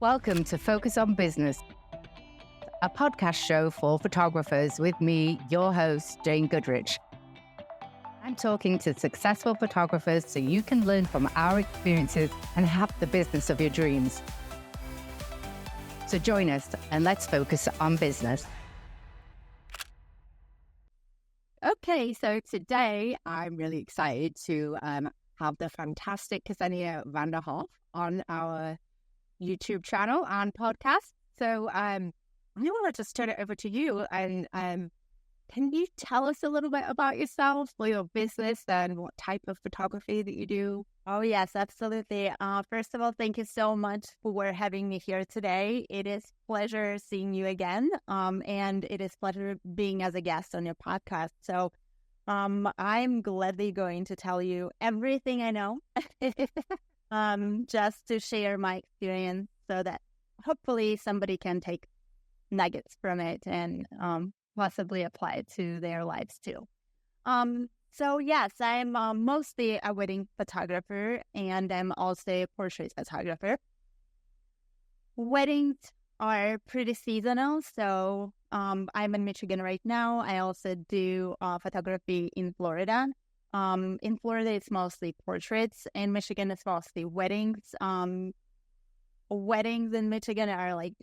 Welcome to Focus on Business, a podcast show for photographers with me, your host, Jane Goodrich. I'm talking to successful photographers so you can learn from our experiences and have the business of your dreams. So join us and let's focus on business. Okay, so today I'm really excited to have the fantastic Ksenia Van Der Hoff on our YouTube channel and podcast. So I want to just turn it over to you and can you tell us a little bit about yourself, for your business, and what type of photography that you do? Oh, yes, absolutely. First of all, thank you so much for having me here today. It is a pleasure seeing you again, and it is a pleasure being as a guest on your podcast. So I'm gladly going to tell you everything I know, just to share my experience so that hopefully somebody can take nuggets from it and possibly apply it to their lives too. So yes, I'm mostly a wedding photographer, and I'm also a portrait photographer. Weddings are pretty seasonal, so I'm in Michigan right now. I also do photography in Florida. In Florida, it's mostly portraits. In Michigan, it's mostly weddings. Weddings in Michigan are like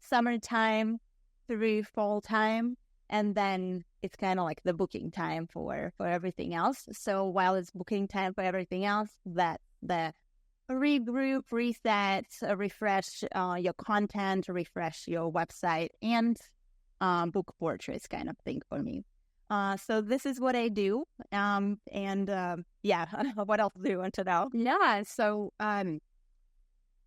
summertime through fall time. And then it's kind of like the booking time for everything else. So while it's booking time for everything else, that the regroup, reset, refresh your content, refresh your website, and book portraits kind of thing for me. So this is what I do. What else do you want to know? Yeah. So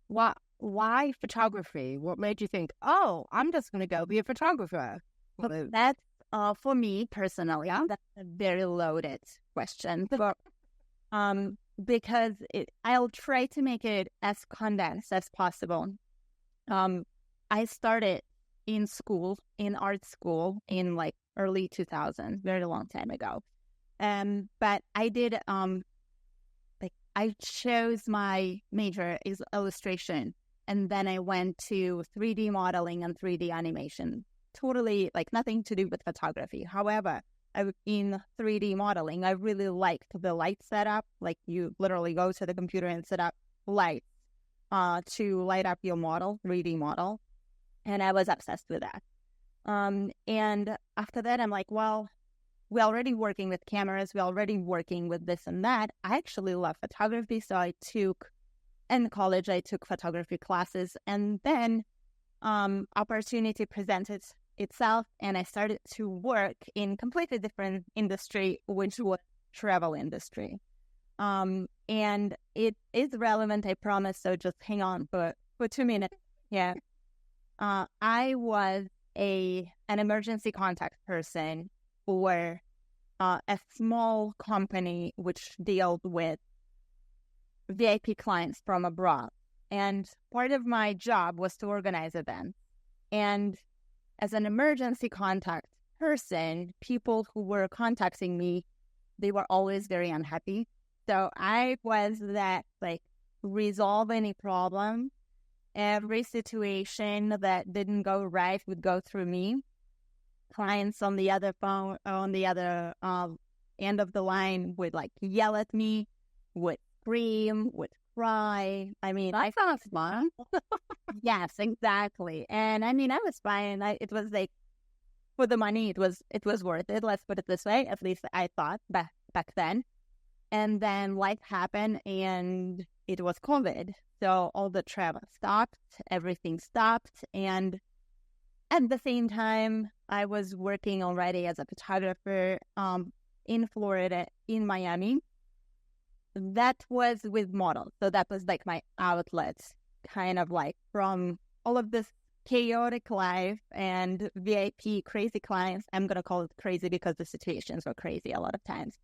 why photography? What made you think, oh, I'm just going to go be a photographer? That's for me personally, that's a very loaded question. But because I'll try to make it as condensed as possible. I started in art school in like early 2000s, very long time ago. But I did I chose my major is illustration, and then I went to 3D modeling and 3D animation. Totally like nothing to do with photography. However, in 3D modeling, I really liked the light setup. Like you literally go to the computer and set up lights to light up your model, 3D model. And I was obsessed with that. And after that, I'm like, well, we're already working with cameras. We're already working with this and that. I actually love photography. So in college, I took photography classes, and then opportunity presented itself, and I started to work in completely different industry, which was travel industry. And it is relevant, I promise. So just hang on for 2 minutes. Yeah. I was an emergency contact person for a small company which dealt with VIP clients from abroad. And part of my job was to organize events. And as an emergency contact person, people who were contacting me, they were always very unhappy. So I was that resolve any problem. Every situation that didn't go right would go through me. Clients on the other end of the line would yell at me, would scream, would cry. I mean, that sounds fun. Yes, exactly. And I mean, I was fine. It was for the money, it was worth it. Let's put it this way. At least I thought back then. And then life happened, and it was COVID. So all the travel stopped, everything stopped. And at the same time, I was working already as a photographer in Florida, in Miami. That was with models. So that was my outlet, kind of from all of this chaotic life and VIP crazy clients. I'm going to call it crazy because the situations were crazy a lot of times.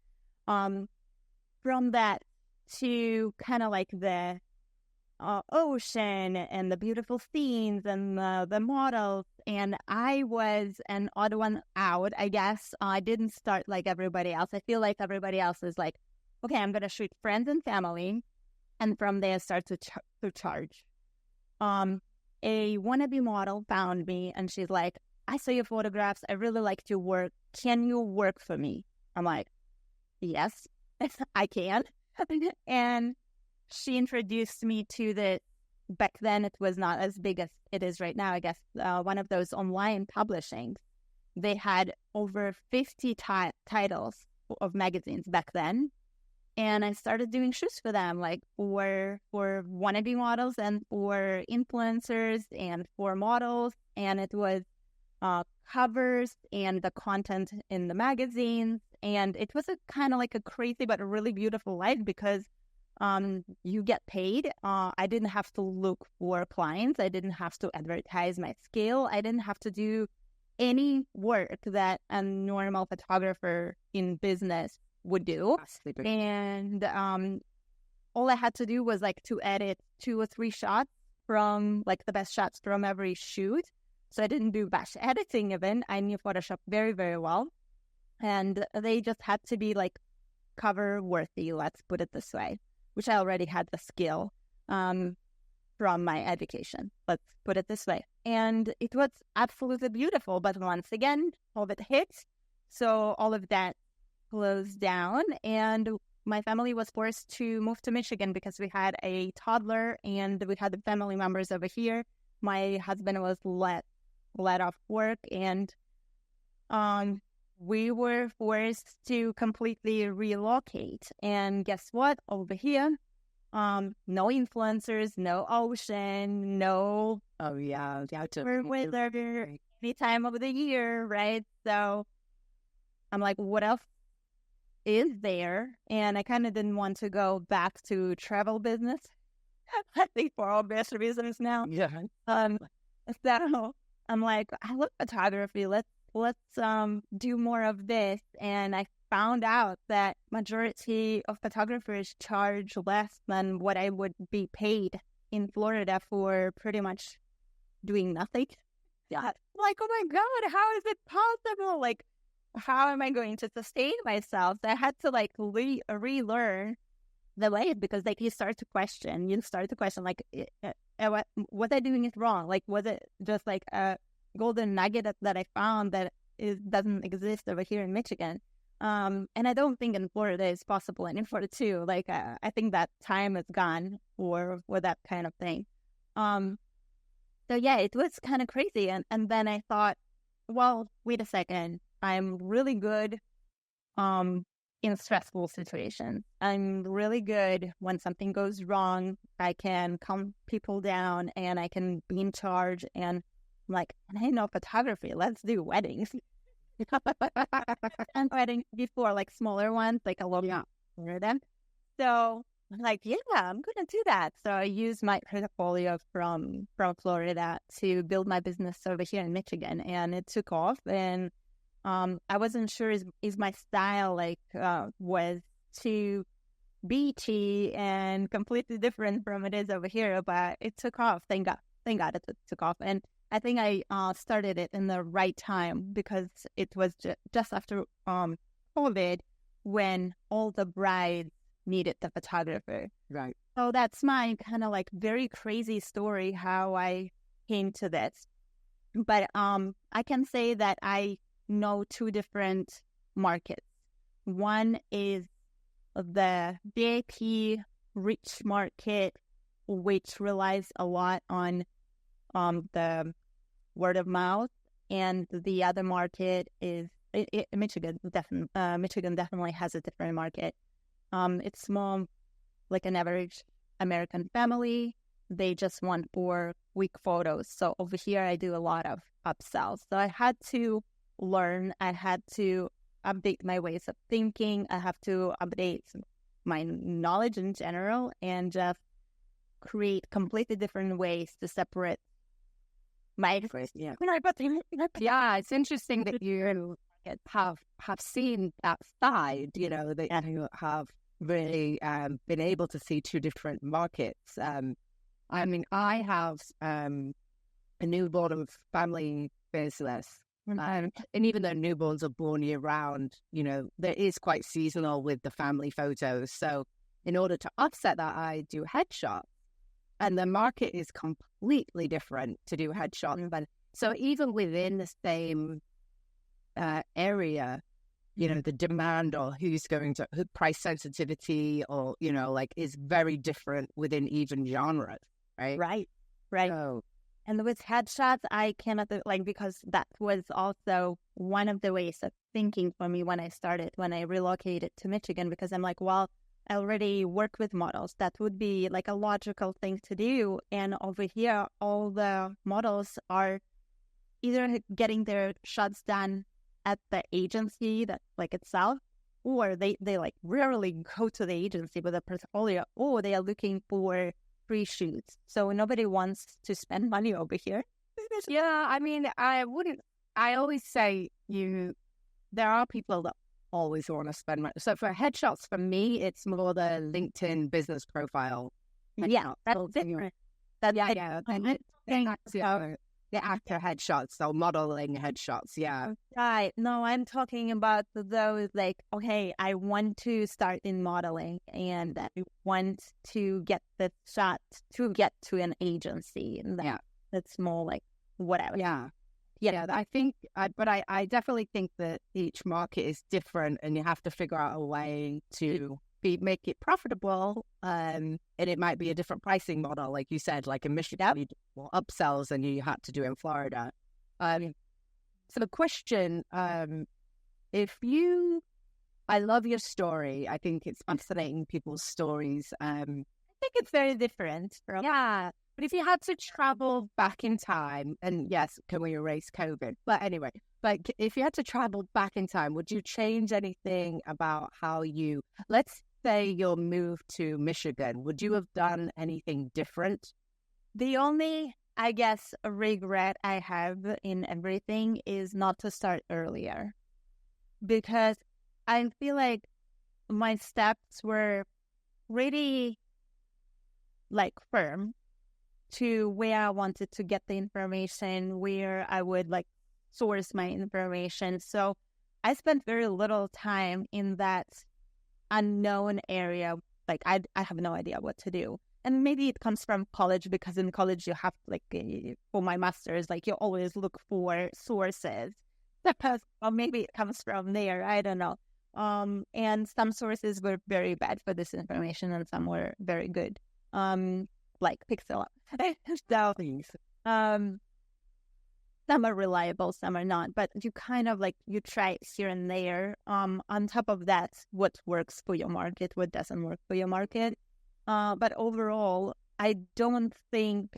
From that to kind of the ocean and the beautiful scenes and the models. And I was an odd one out, I guess. I didn't start like everybody else. I feel like everybody else is okay, I'm going to shoot friends and family. And from there, start to charge. a wannabe model found me and she's like, I saw your photographs. I really liked your work. Can you work for me? I'm like, yes, I can. And she introduced me to back then it was not as big as it is right now, I guess, one of those online publishings. They had over 50 titles of magazines back then. And I started doing shoots for them, like for wannabe models and for influencers and for models. And it was covers and the content in the magazines. And it was a kind of like a crazy but really beautiful life because you get paid. I didn't have to look for clients. I didn't have to advertise my skill. I didn't have to do any work that a normal photographer in business would do. And all I had to do was like to edit 2 or 3 shots from like the best shots from every shoot. So I didn't do batch editing even. I knew Photoshop very, very well. And they just had to be like cover worthy, let's put it this way, which I already had the skill from my education. Let's put it this way. And it was absolutely beautiful. But once again, COVID hit. So all of that closed down. And my family was forced to move to Michigan because we had a toddler and we had the family members over here. My husband was let off work and we were forced to completely relocate. And guess what? Over here, no influencers, no ocean, no weather, any time of the year, right? So I'm like, what else is there? And I kind of didn't want to go back to travel business. I think for obvious reasons now. Yeah. So I'm like, I love photography. Let's do more of this. And I found out that majority of photographers charge less than what I would be paid in Florida for pretty much doing nothing. Yeah. Like, oh my God, how is it possible? Like, how am I going to sustain myself? So I had to like relearn the way because like you start to question like, what I doing is wrong. Like, was it just like a golden nugget that I found that doesn't exist over here in Michigan? And I don't think in Florida is possible anymore too. Like, I think that time is gone for that kind of thing. So yeah, it was kind of crazy. And then I thought, well, wait a second. I'm really good in stressful situations. I'm really good when something goes wrong. I can calm people down and I can be in charge. And I'm like, and I know photography. Let's do weddings. And weddings before, like smaller ones, like a little bit them. So I'm like, yeah, I'm going to do that. So I used my portfolio from Florida to build my business over here in Michigan. And it took off. And I wasn't sure is my style like was too beachy and completely different from it is over here, but it took off. Thank God it took off. And I think I started it in the right time because it was just after COVID when all the brides needed the photographer. Right. So that's my kind of like very crazy story how I came to this. But I can say that I know 2 different markets. One is the VIP rich market, which relies a lot on the word of mouth, and the other market is Michigan. Michigan definitely has a different market. It's more like an average American family. They just want 4 quick photos. So over here, I do a lot of upsells. So I had to learn. I had to update my ways of thinking. I have to update my knowledge in general and just create completely different ways to separate my experience. Yeah. Yeah, it's interesting that you have seen that side, you know, that you have really been able to see 2 different markets. I mean, I have a newborn family business. And even though newborns are born year round, you know, there is quite seasonal with the family photos. So in order to offset that, I do headshots. and the market is completely different to do headshots. But so even within the same area, the demand or who's going to price sensitivity or, like is very different within even genres, right? Right. So, And with headshots, I cannot, because that was also one of the ways of thinking for me when I relocated to Michigan, because I'm like, well, I already work with models. That would be like a logical thing to do. And over here, all the models are either getting their shots done at the agency that like itself, or they like rarely go to the agency with a portfolio, or they are looking for free shoots. So nobody wants to spend money over here. yeah, I mean, I always say there are people that always want to spend money. So for headshots, for me, it's more the LinkedIn business profile. Yeah, that's different. Yeah. And the actor headshots or modeling headshots, yeah. Right. No, I'm talking about those like, okay, I want to start in modeling and I want to get the shot to get to an agency. And that's more like whatever. Yeah. I think, but I definitely think that each market is different and you have to figure out a way to make it profitable. And it might be a different pricing model, like you said, like in Michigan, you do more upsells than you had to do in Florida. So the question, I love your story. I think it's fascinating, people's stories. I think it's very different. Yeah. But if you had to travel back in time, and yes, can we erase COVID? But anyway, if you had to travel back in time, would you change anything about how let's say you'll move to Michigan, would you have done anything different? The only, I guess, regret I have in everything is not to start earlier. Because I feel like my steps were really like firm to where I wanted to get the information, where I would like source my information. So I spent very little time in that unknown area. Like I have no idea what to do. And maybe it comes from college, because in college you have like for my master's, like you always look for sources. Or maybe it comes from there. I don't know. And some sources were very bad for this information and some were very good. Like Pixel. So, some are reliable, some are not, but you kind of like, you try it here and there. On top of that, what works for your market, what doesn't work for your market. But overall, I don't think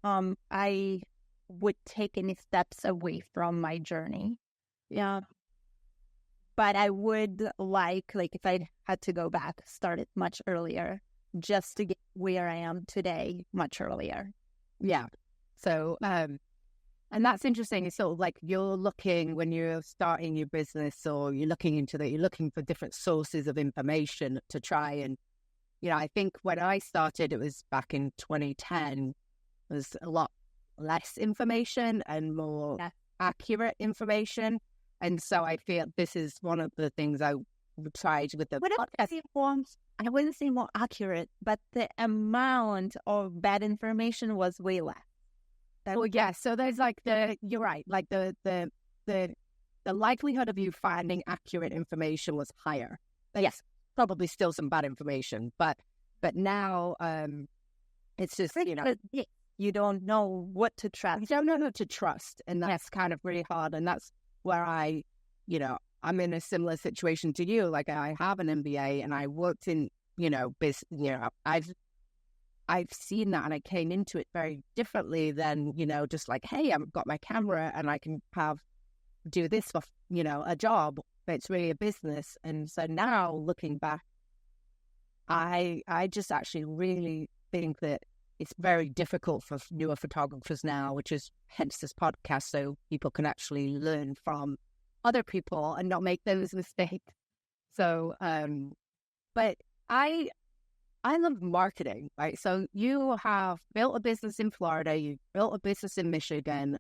I would take any steps away from my journey. Yeah. But I would like if I had to go back, start it much earlier, just to get where I am today much earlier. Yeah. So, and that's interesting. It's sort of like you're looking, when you're starting your business or you're looking for different sources of information to try and, I think when I started, it was back in 2010, there's a lot less information and more accurate information. And so I feel this is one of the things I tried with the podcast. I wouldn't say more accurate, but the amount of bad information was way less. So there's you're right, like the likelihood of you finding accurate information was higher. Yes, probably still some bad information, but now it's just, you don't know what to trust. You don't know who to trust, and that's kind of really hard. And that's where I'm in a similar situation to you. Like I have an MBA and I worked in, business, I've seen that and I came into it very differently than, just like, hey, I've got my camera and I can do this for, a job, but it's really a business. And so now looking back, I just actually really think that it's very difficult for newer photographers now, which is hence this podcast, so people can actually learn from other people and not make those mistakes. So, but I love marketing, right? So you have built a business in Florida, you built a business in Michigan.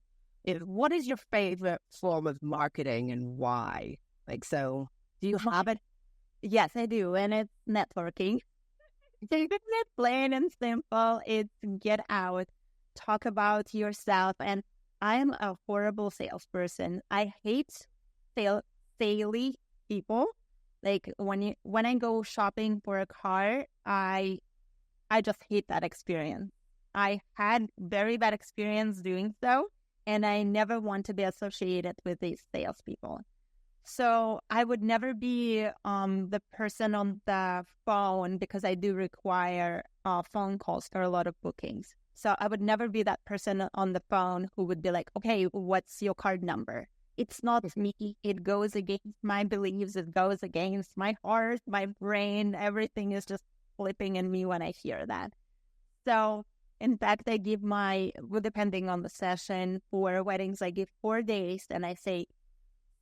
What is your favorite form of marketing and why? Do you have it? Yes, I do. And it's networking. Plain and simple. It's get out, talk about yourself. And I am a horrible salesperson. I hate saley people. Like when I go shopping for a car, I just hate that experience. I had very bad experience doing so, and I never want to be associated with these salespeople. So I would never be the person on the phone, because I do require phone calls for a lot of bookings. So I would never be that person on the phone who would be like, okay, what's your card number? It's not me. It goes against my beliefs. It goes against my heart, my brain. Everything is just flipping in me when I hear that. So in fact, I give depending on the session, for weddings, I give 4 days, and I say,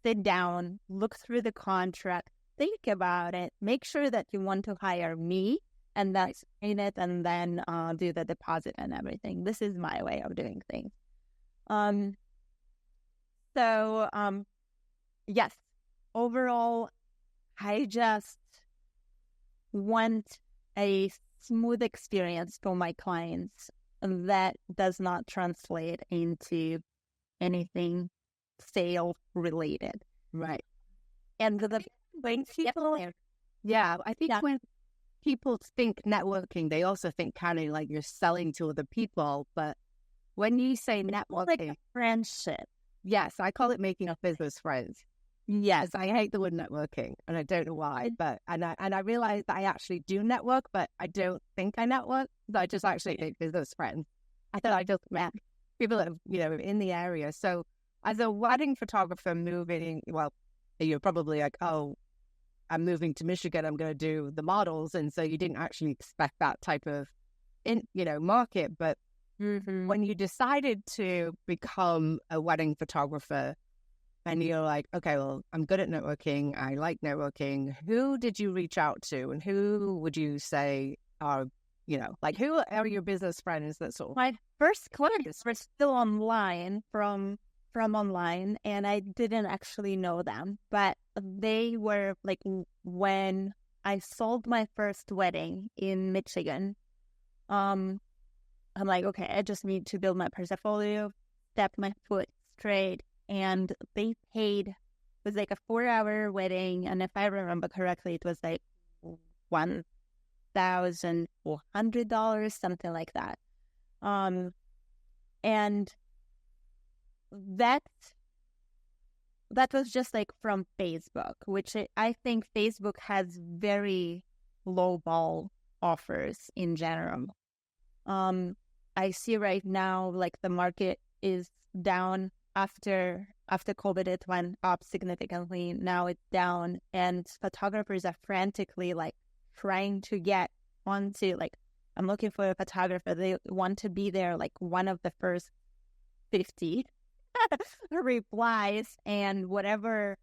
sit down, look through the contract, think about it, make sure that you want to hire me, and that's in it, and then do the deposit and everything. This is my way of doing things. Yes, overall, I just want a smooth experience for my clients that does not translate into anything sale related. Right. And when people, I think when people think networking, they also think kind of like you're selling to other people. But when you say networking, like a friendship. Yes, I call it making a business friends. Yes, I hate the word networking, and I don't know why. But I realize that I actually do network, but I don't think I network. I just actually make business friends. I thought I just met people that are, in the area. So as a wedding photographer you're probably like, oh, I'm moving to Michigan, I'm going to do the models. And so you didn't actually expect that type of, market. But when you decided to become a wedding photographer and you're like, okay, well, I'm good at networking, I like networking, who did you reach out to? And who would you say are, who are your business friends that sort of... My first clients were still online from online, and I didn't actually know them, but they were like, when I sold my first wedding in Michigan, I'm like, okay, I just need to build my portfolio, step my foot straight, and they paid, it was like a 4-hour wedding, and if I remember correctly, it was like $1,400, something like that. And that was just like from Facebook, which I think Facebook has very low-ball offers in general. I see right now, like, the market is down after COVID. It went up significantly. Now it's down, and photographers are frantically like trying to get onto, like, I'm looking for a photographer. They want to be there, like, one of the first 50 replies and whatever,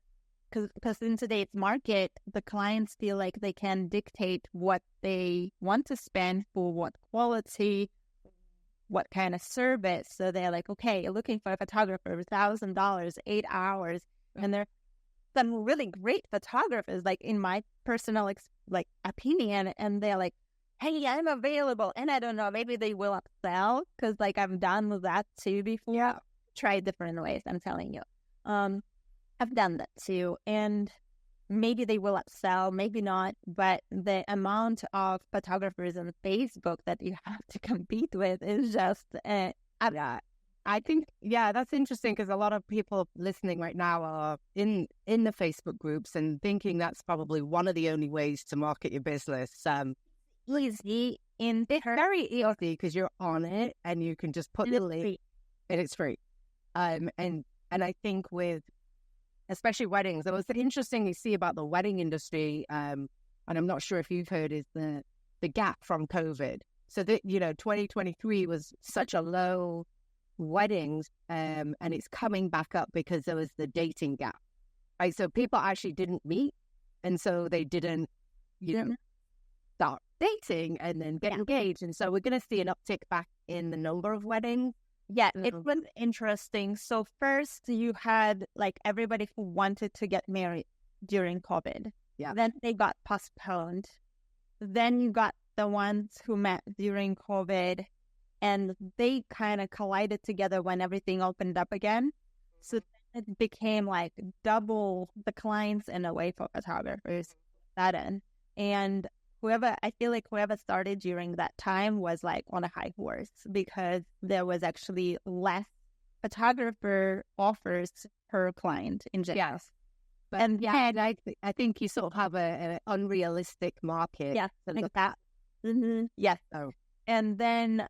because in today's market, the clients feel like they can dictate what they want to spend for what quality, what kind of service. So they're like, okay, you're looking for a photographer, $1,000, 8 hours. And there are some really great photographers, like, in my personal opinion, and they're like, hey, I'm available. And I don't know, maybe they will upsell, because, like, I've done that too before. Yeah. Try different ways, I'm telling you. I've done that too. And maybe they will upsell, maybe not. But the amount of photographers on Facebook that you have to compete with is just... I think, that's interesting, because a lot of people listening right now are in the Facebook groups and thinking that's probably one of the only ways to market your business. Easy. It's very easy because you're on it and you can just put the link, and it's free. And I think with, especially weddings, it was interesting you see about the wedding industry, and I'm not sure if you've heard, is the gap from COVID. So that, 2023 was such a low weddings, and it's coming back up because there was the dating gap, right? So people actually didn't meet, and so they didn't, start dating and then get engaged. And so we're going to see an uptick back in the number of weddings. Yeah, it was interesting. So first you had, like, everybody who wanted to get married during COVID. Yeah. Then they got postponed. Then you got the ones who met during COVID, and they kind of collided together when everything opened up again. So it became like double the clients in a way for photographers that end. And I feel like whoever started during that time was like on a high horse, because there was actually less photographer offers per client in general. Yes. But and I think you sort of have an unrealistic market. Yes, like that. Mm-hmm. Yes. Oh. And then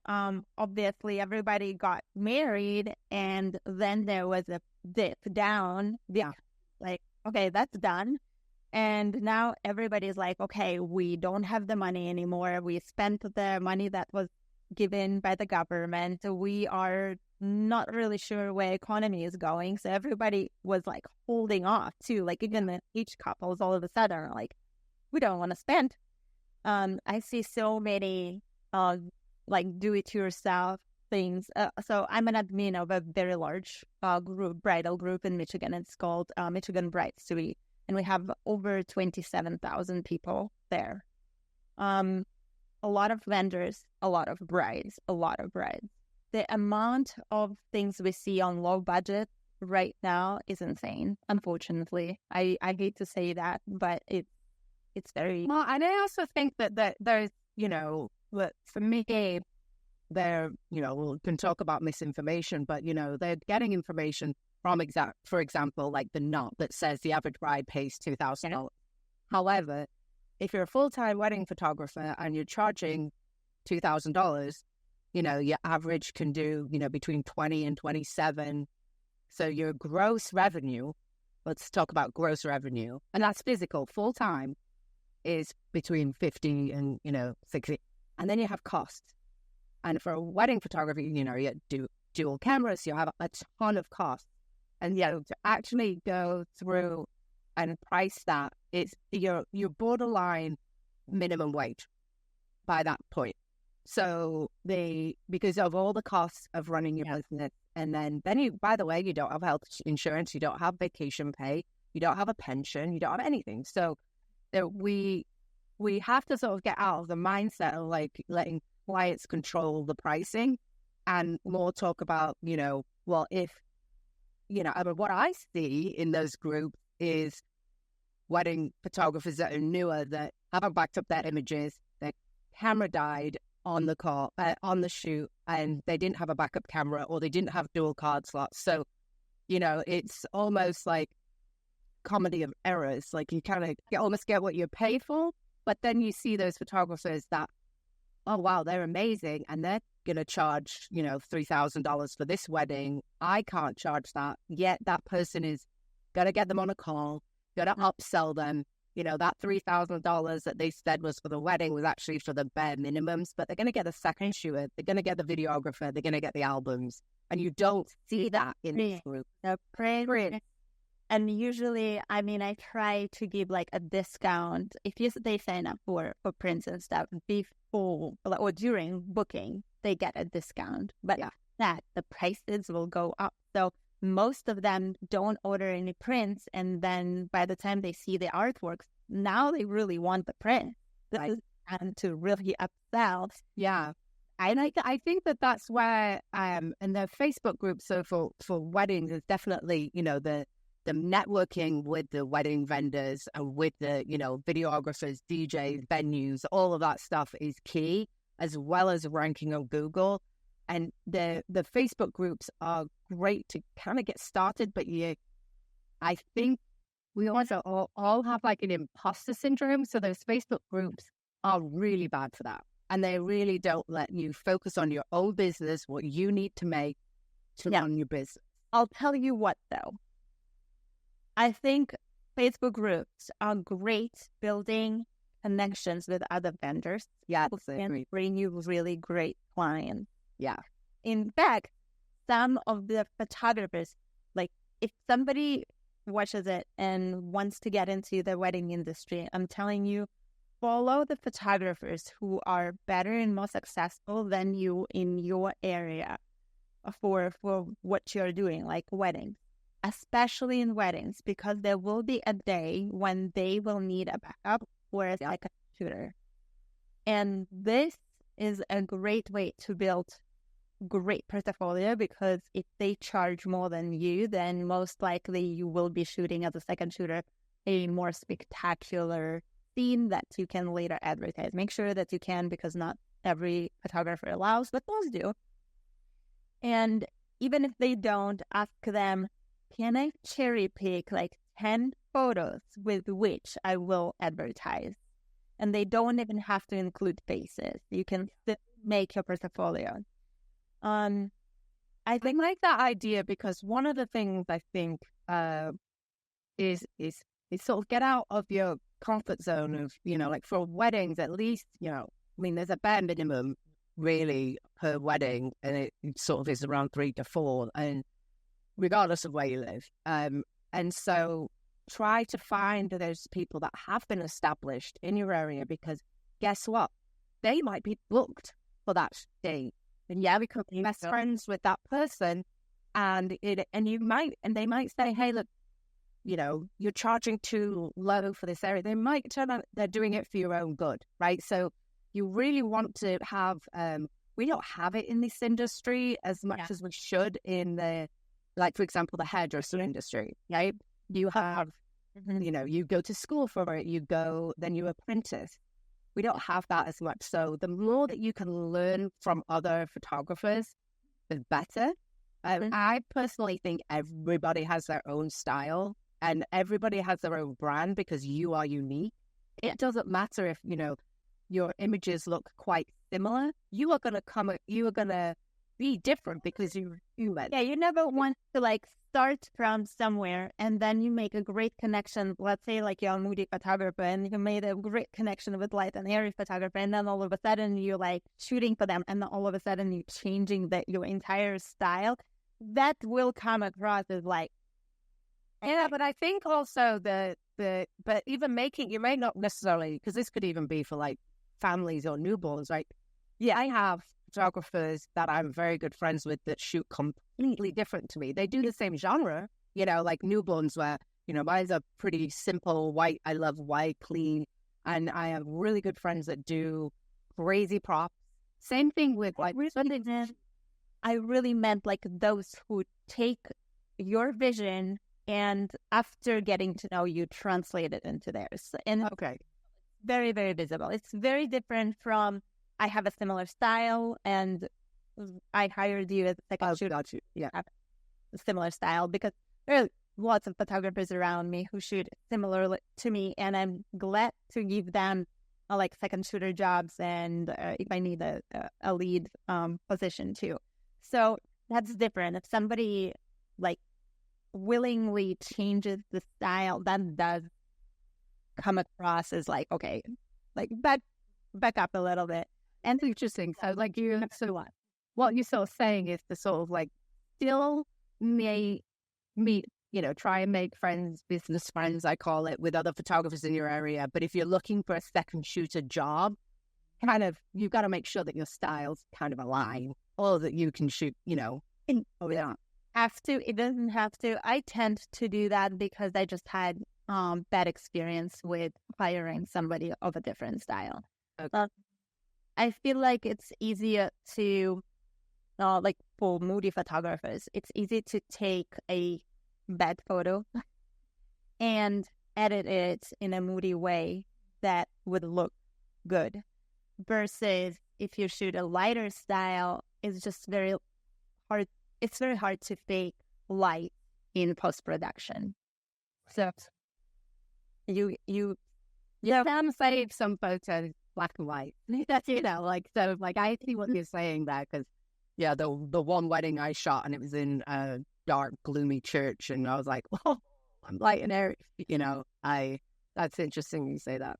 obviously everybody got married, and then there was a dip down. Yeah. Like, okay, that's done. And now everybody's like, okay, we don't have the money anymore. We spent the money that was given by the government. We are not really sure where economy is going. So everybody was like holding off too. Like even the each couples all of a sudden are like, we don't want to spend. I see so many like do-it-yourself things. So I'm an admin of a very large bridal group in Michigan. It's called Michigan Bride Suite, and we have over 27,000 people there. A lot of vendors, a lot of brides. The amount of things we see on low budget right now is insane, unfortunately. I hate to say that, but it's very... Well, and I also think that there's, for me, we can talk about misinformation, but, they're getting information from, for example, like the knot that says the average bride pays $2,000. However, if you're a full-time wedding photographer and you're charging $2,000, your average can do, between 20 and 27. So your gross revenue, let's talk about gross revenue, and that's physical, full-time, is between 50 and, 60. And then you have costs. And for a wedding photography, you do dual cameras, you have a ton of costs. And to actually go through and price that, it's your borderline minimum wage by that point. So because of all the costs of running your business, and then you, by the way, you don't have health insurance, you don't have vacation pay, you don't have a pension, you don't have anything. So we have to sort of get out of the mindset of like letting clients control the pricing, and more talk about, well, if, I mean, what I see in those groups is wedding photographers that are newer that haven't backed up their images, their camera died on the shoot, and they didn't have a backup camera, or they didn't have dual card slots. So, it's almost like comedy of errors. Like you kind of almost get what you pay for, but then you see those photographers that, oh wow, they're amazing, and they're gonna charge $3,000 for this wedding. I can't charge that, yet that person is gonna get them on a call, gonna upsell them. That $3,000 that they said was for the wedding was actually for the bare minimums, but they're going to get a second shooter, they're going to get the videographer, they're going to get the albums. And you don't see that in this group. And usually, I mean, I try to give like a discount if they sign up for prints and stuff before or during booking, they get a discount. But the prices will go up. So most of them don't order any prints, and then by the time they see the artworks, now they really want the print. This is to really upsell. Yeah. And I think that's where, and the Facebook group, so for weddings, is definitely, the networking with the wedding vendors and with the, videographers, DJs, venues, all of that stuff is key, as well as ranking on Google. And the Facebook groups are great to kind of get started, but I think we also all have like an imposter syndrome. So those Facebook groups are really bad for that. And they really don't let you focus on your own business, what you need to make to run your business. I'll tell you what, though. I think Facebook groups are great building connections with other vendors. Yeah, and bring you really great clients. Yeah. In fact, some of the photographers, like if somebody watches it and wants to get into the wedding industry, I'm telling you, follow the photographers who are better and more successful than you in your area for what you're doing, like weddings, especially in weddings, because there will be a day when they will need a backup or like a shooter. And this is a great way to build great portfolio, because if they charge more than you, then most likely you will be shooting as a second shooter a more spectacular scene that you can later advertise. Make sure that you can, because not every photographer allows, but most do. And even if they don't, ask them, can I cherry pick like 10 photos with which I will advertise? And they don't even have to include faces. You can still make your portfolio. I like that idea, because one of the things I think is sort of get out of your comfort zone of, like for weddings, at least, I mean, there's a bare minimum really per wedding, and it sort of is around 3 to 4, and regardless of where you live. And so try to find those people that have been established in your area, because guess what? They might be booked for that date. And yeah, become best friends with that person, and they might say, hey, look, you're charging too low for this area. They might turn out they're doing it for your own good, right? So you really want to have, we don't have it in this industry as much as we should in the, like, for example, the hairdresser industry, right? You have, you go to school for it, then you apprentice. We don't have that as much. So the more that you can learn from other photographers, the better. I personally think everybody has their own style and everybody has their own brand, because you are unique. It doesn't matter if, your images look quite similar. You are going to be different because you're human. Yeah, you never want to like start from somewhere and then you make a great connection. Let's say like you're a moody photographer and you made a great connection with light and airy photographer, and then all of a sudden you're like shooting for them, and then all of a sudden you're changing your entire style. That will come across as like, yeah, but I think also but even you may not necessarily, because this could even be for like families or newborns, right? Yeah, I have photographers that I'm very good friends with that shoot completely different to me. They do the same genre, like newborns, where, mine's a pretty simple white. I love white, clean. And I have really good friends that do crazy props. Same thing with like, I really meant like those who take your vision and after getting to know you, translate it into theirs. And okay, very, very visible. It's very different from, I have a similar style and I hired you as a second shooter. Got you. Yeah. Have a similar style, because there are lots of photographers around me who shoot similar to me, and I'm glad to give them like second shooter jobs, and if I need a lead position too. So that's different. If somebody like willingly changes the style, that does come across as like, okay, like back up a little bit. And interesting. So like what you're sort of saying is to sort of like still meet, try and make friends, business friends, I call it, with other photographers in your area. But if you're looking for a second shooter job, you've got to make sure that your styles kind of align, or that you can shoot, It doesn't have to. I tend to do that because I just had bad experience with hiring somebody of a different style. Okay. I feel like it's easier to, like for moody photographers, it's easy to take a bad photo and edit it in a moody way that would look good. Versus if you shoot a lighter style, it's just very hard. It's very hard to fake light in post-production. So you can save some photos black and white. That's, so like I see what you're saying there, because yeah, the one wedding I shot, and it was in a dark, gloomy church, and I was like, oh, I'm light and airy. That's interesting you say that.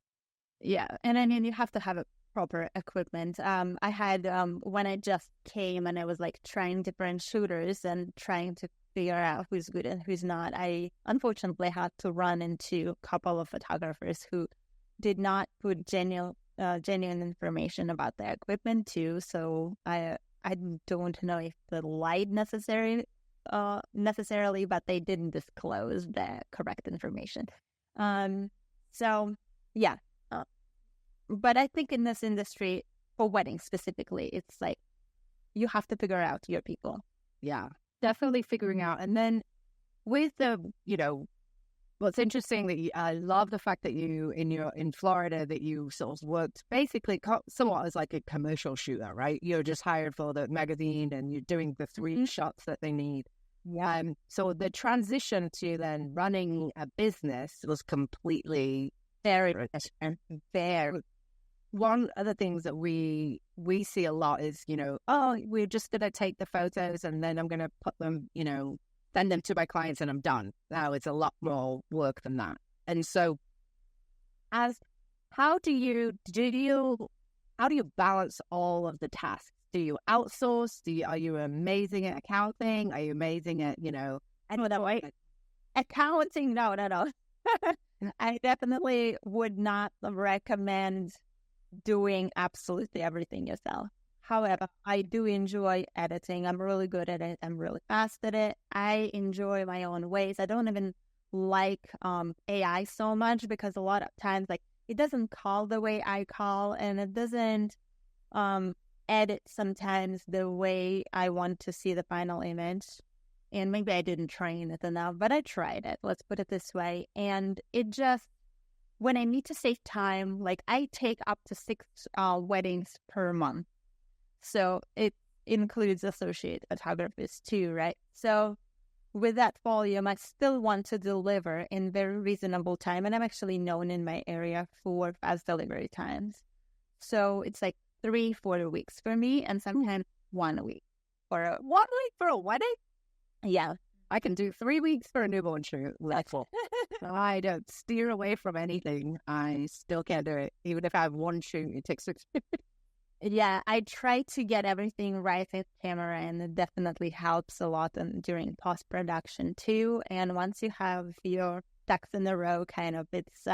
Yeah, and I mean, you have to have a proper equipment. I had when I just came and I was like trying different shooters and trying to figure out who's good and who's not, I unfortunately had to run into a couple of photographers who did not put genuine information about their equipment too. So I don't know if the light necessarily, but they didn't disclose the correct information. So yeah. But I think in this industry, for weddings specifically, it's like you have to figure out your people. Yeah, definitely figuring out. And then with the, what's interesting that I love the fact that in Florida that you sort of worked basically somewhat as like a commercial shooter, right? You're just hired for the magazine and you're doing the 3 shots that they need. Yeah. So the transition to then running a business was completely Very. One of the things that we see a lot is, we're just going to take the photos and then I'm going to put them, send them to my clients and I'm done. Now it's a lot more work than that. And so how do you balance all of the tasks? Do you outsource? Are you amazing at accounting? Are you amazing at, accounting? No. I definitely would not recommend doing absolutely everything yourself. However, I do enjoy editing. I'm really good at it. I'm really fast at it. I enjoy my own ways. I don't even like AI so much because a lot of times, like, it doesn't call the way I call, and it doesn't edit sometimes the way I want to see the final image. And maybe I didn't train it enough, but I tried it. Let's put it this way. And it just, when I need to save time, like I take up to 6 weddings per month. So it includes associate photographers too, right? So with that volume, I still want to deliver in very reasonable time. And I'm actually known in my area for fast delivery times. So it's like 3-4 weeks for me and sometimes 1 week. For a 1 week for a wedding? Yeah. I can do 3 weeks for a newborn shoot. That's full. I don't steer away from anything. I still can't do it. Even if I have one shoot, it takes 6 Yeah, I try to get everything right with camera, and it definitely helps a lot during post-production too. And once you have your ducks in a row, kind of, it's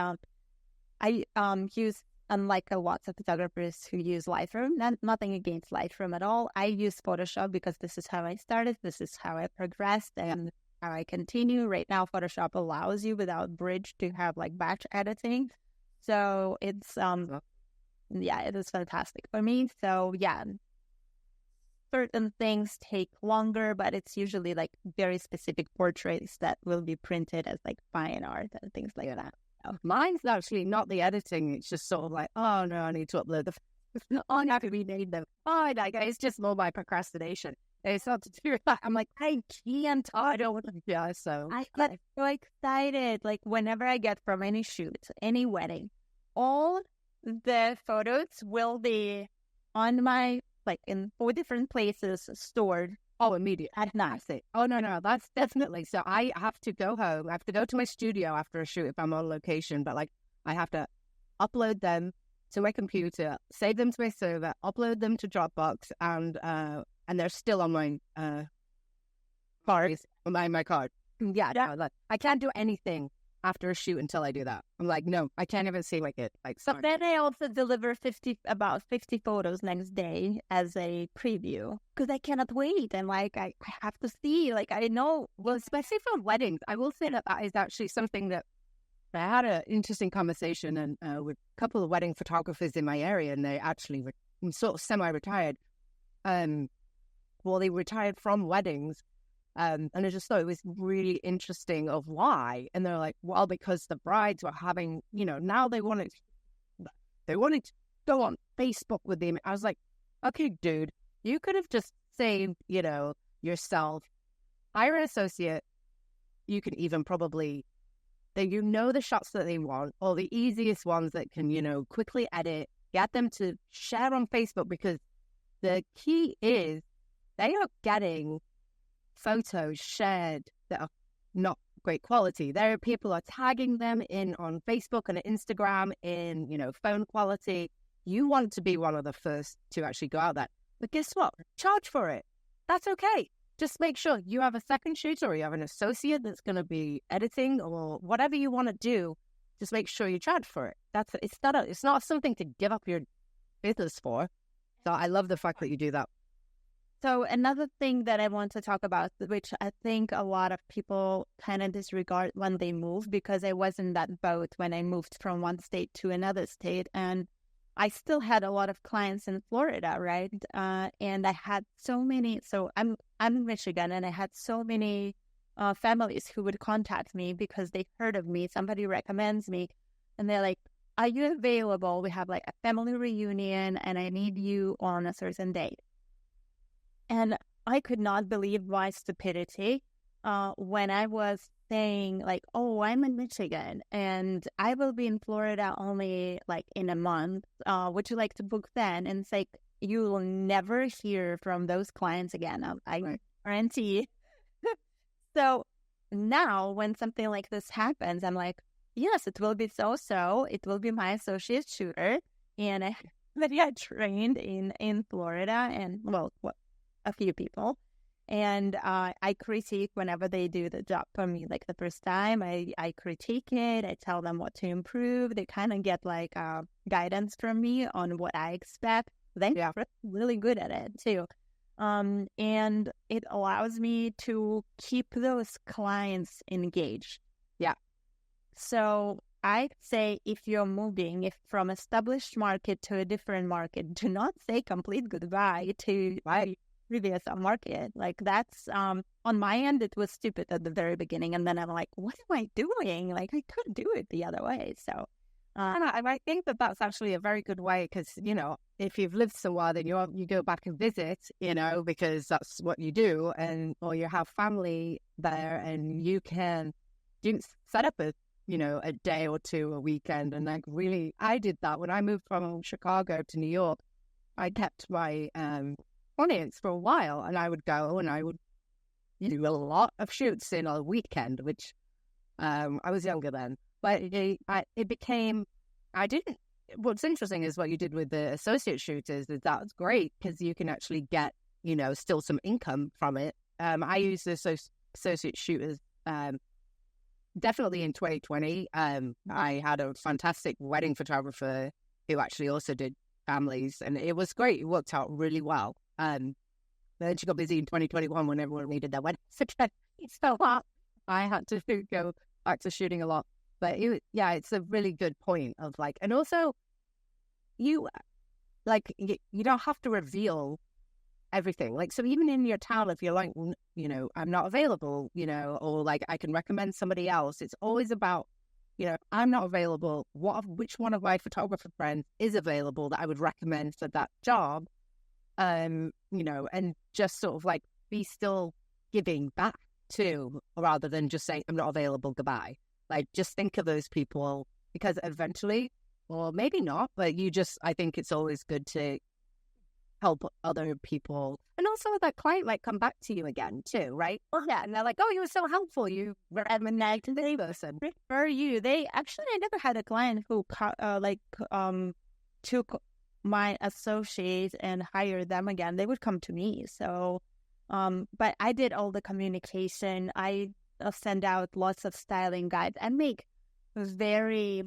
I use, unlike a lot of photographers who use Lightroom, nothing against Lightroom at all. I use Photoshop because this is how I started, this is how I progressed, and how I continue. Right now, Photoshop allows you without Bridge to have like batch editing, so it's yeah, it is fantastic for me. So yeah, certain things take longer, but it's usually like very specific portraits that will be printed as like fine art and things like that. So mine's actually not the editing. It's just sort of like, oh no, I need to upload I have to rename them. Oh, like, it's just more my procrastination. It's not to do with that. I'm like, I can't. I don't want to. Yeah, so I get so excited. Like whenever I get from any shoot, any wedding, all the photos will be on my, like, in 4 different places stored. Oh, immediate. At night. Oh, no, that's definitely. So I have to go home. I have to go to my studio after a shoot if I'm on location, but like I have to upload them to my computer, save them to my server, upload them to Dropbox, and they're still on my card. My card. Yeah. No, I can't do anything after a shoot until I do that. I'm like, no, I can't even see like it. Like, so then I also deliver about 50 photos next day as a preview because I cannot wait. And like, I have to see, like, I know. Well, especially for weddings, I will say that is actually something that I had an interesting conversation and with a couple of wedding photographers in my area, and they actually were sort of semi-retired. Well, they retired from weddings. And I just thought it was really interesting of why. And they're like, well, because the brides were having, now they wanted to go on Facebook with them. I was like, okay, dude, you could have just saved, yourself, hire an associate. You could even probably, the shots that they want, or the easiest ones that can, quickly edit, get them to share on Facebook, because the key is they are getting photos shared that are not great quality. People are tagging them in on Facebook and Instagram in, phone quality. You want to be one of the first to actually go out there. But guess what? Charge for it. That's okay. Just make sure you have a second shooter, or you have an associate that's going to be editing, or whatever you want to do. Just make sure you charge for it. It's not something to give up your business for. So I love the fact that you do that. So another thing that I want to talk about, which I think a lot of people kind of disregard when they move, because I was in that boat when I moved from one state to another state. And I still had a lot of clients in Florida, right? And I had so many. So I'm in Michigan, and I had so many families who would contact me because they heard of me. Somebody recommends me, and they're like, "Are you available? We have like a family reunion, and I need you on a certain date." And I could not believe my stupidity when I was saying like, "Oh, I'm in Michigan and I will be in Florida only like in a month. Would you like to book then?" And it's like, you will never hear from those clients again. I guarantee. So now when something like this happens, I'm like, yes, it will be so. It will be my associate shooter. And I got trained in Florida, and a few people. And I critique whenever they do the job for me. Like the first time, I critique it. I tell them what to improve. They kind of get like guidance from me on what I expect. They're really good at it too. And it allows me to keep those clients engaged. Yeah. So I'd say if you're moving from established market to a different market, do not say complete goodbye to previous market. Like that's on my end, it was stupid at the very beginning, and then I'm like, what am I doing? Like I could do it the other way. So and I think that that's actually a very good way, because if you've lived somewhere, then you go back and visit, because that's what you do, or you have family there, and you can set up a day or two a weekend. And like really, I did that when I moved from Chicago to New York. I kept my clients for a while, and I would go and I would do a lot of shoots in a weekend, which I was younger then, but it became, what's interesting is what you did with the associate shooters, is that's great because you can actually get still some income from it. I used the associate shooters definitely in 2020. I had a fantastic wedding photographer who actually also did families, and it was great. It worked out really well. Then she got busy in 2021 when everyone needed their weddings again. So I had to go back to shooting a lot. But it's a really good point of like, and also you don't have to reveal everything. Like, so even in your town, if you're like, I'm not available, or like I can recommend somebody else, it's always about, I'm not available. Which one of my photographer friends is available that I would recommend for that job? And just sort of like be still giving back too, rather than just saying I'm not available, goodbye. Like just think of those people, because eventually, or maybe not, but I think it's always good to help other people. And also that client might come back to you again too, right? Well, yeah. And they're like, oh, you were so helpful. You recommended this person. For you. I never had a client who took my associates and hired them again. They would come to me. So, but I did all the communication. I send out lots of styling guides and make very,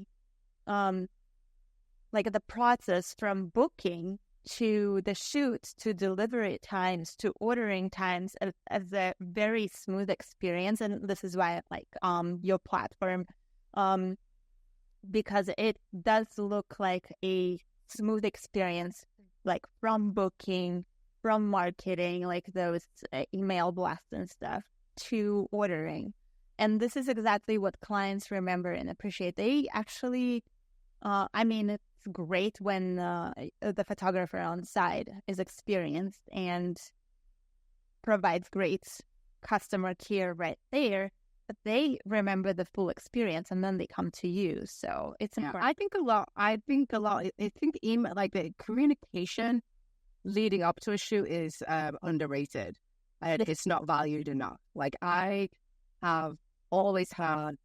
like the process from booking to the shoots to delivery times to ordering times as a very smooth experience. And this is why I like your platform, because it does look like a smooth experience, like from booking, from marketing, like those email blasts and stuff, to ordering. And this is exactly what clients remember and appreciate. They actually, it's great when the photographer on site is experienced and provides great customer care right there, but they remember the full experience and then they come to you. So it's important. I think a lot. I think email, like the communication leading up to a shoot, is underrated. It's not valued enough. Like I have always had,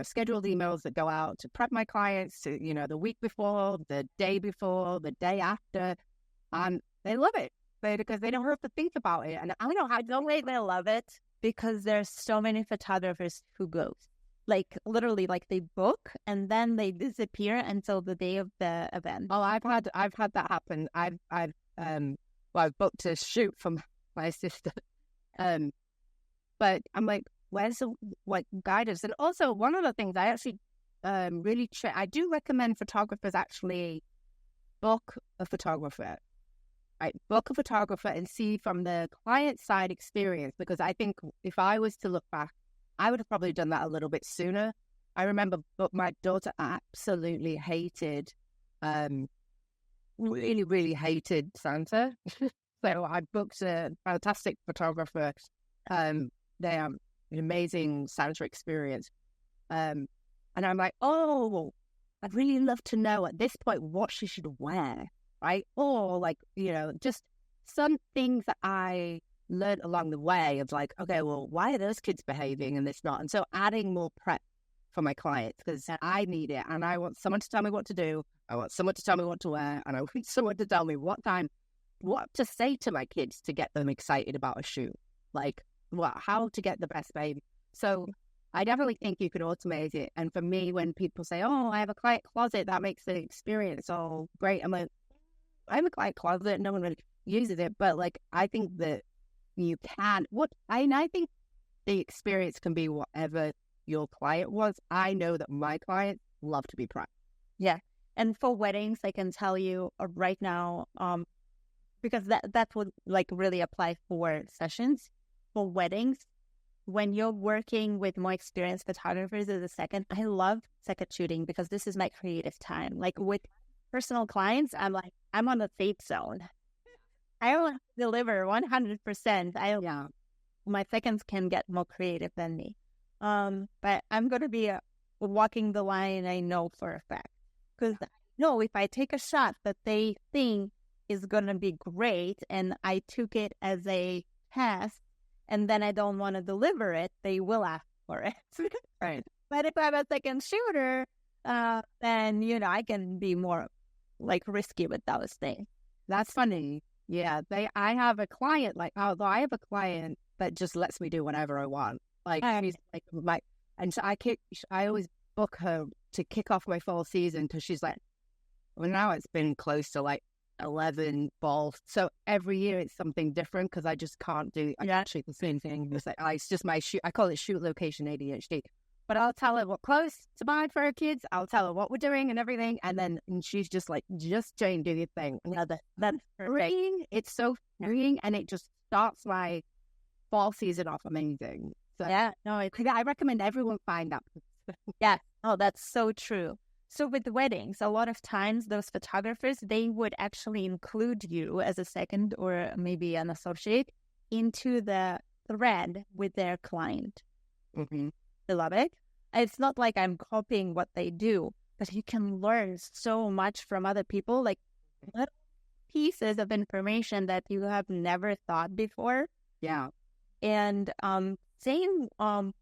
scheduled emails that go out to prep my clients to, the week before, the day before, the day after, and they love it because they don't have to think about it. And I know how they love it because there's so many photographers who go, like literally, like they book and then they disappear until the day of the event. Oh, I've had that happen. I've booked a shoot from my assistant, but I'm like, where's the guidance? And also, one of the things I actually really, I do recommend photographers actually book a photographer, right? Book a photographer and see from the client side experience, because I think if I was to look back, I would have probably done that a little bit sooner. I remember, but my daughter absolutely hated, really, really hated Santa. So I booked a fantastic photographer. They are an amazing Santa experience. And I'm like, oh, I'd really love to know at this point what she should wear, right? Or like, just some things that I learned along the way of like, okay, well, why are those kids behaving and this not? And so adding more prep for my clients, because I need it. And I want someone to tell me what to do. I want someone to tell me what to wear. And I want someone to tell me what to say to my kids to get them excited about a shoot. Like, how to get the best baby. So I definitely think you could automate it. And for me, when people say, oh, I have a client closet, that makes the experience all great. I'm like, I have a client closet. No one really uses it. But like, I think that you can, I think the experience can be whatever your client was. I know that my clients love to be prepped. Yeah. And for weddings, I can tell you right now, because that would like really apply for sessions. For weddings, when you're working with more experienced photographers as a second, I love second shooting because this is my creative time. Like with personal clients, I'm on a safe zone. I don't deliver 100%. My seconds can get more creative than me. But I'm going to be walking the line, I know for a fact. Because I know if I take a shot that they think is going to be great and I took it as a test, and then I don't want to deliver it, they will ask for it. Right. But if I'm a second shooter, then, I can be more like risky with those things. That's funny. Yeah. I have a client I have a client that just lets me do whatever I want. Like she's like and so I always book her to kick off my fall season because she's like, well, now it's been close to like 11 balls. So every year it's something different because I just can't do actually the same thing. It's just my shoot. I call it shoot location ADHD. But I'll tell her what clothes to buy for her kids. I'll tell her what we're doing and everything. And she's just like, just Jane, do your thing. That's freeing. It's so freeing. And it just starts my fall season off amazing. So I recommend everyone find that. Yeah. Oh, that's so true. So with weddings, a lot of times those photographers, they would actually include you as a second or maybe an associate into the thread with their client. Mm-hmm. I love it. It's not like I'm copying what they do, but you can learn so much from other people, like little pieces of information that you have never thought before. Yeah. And same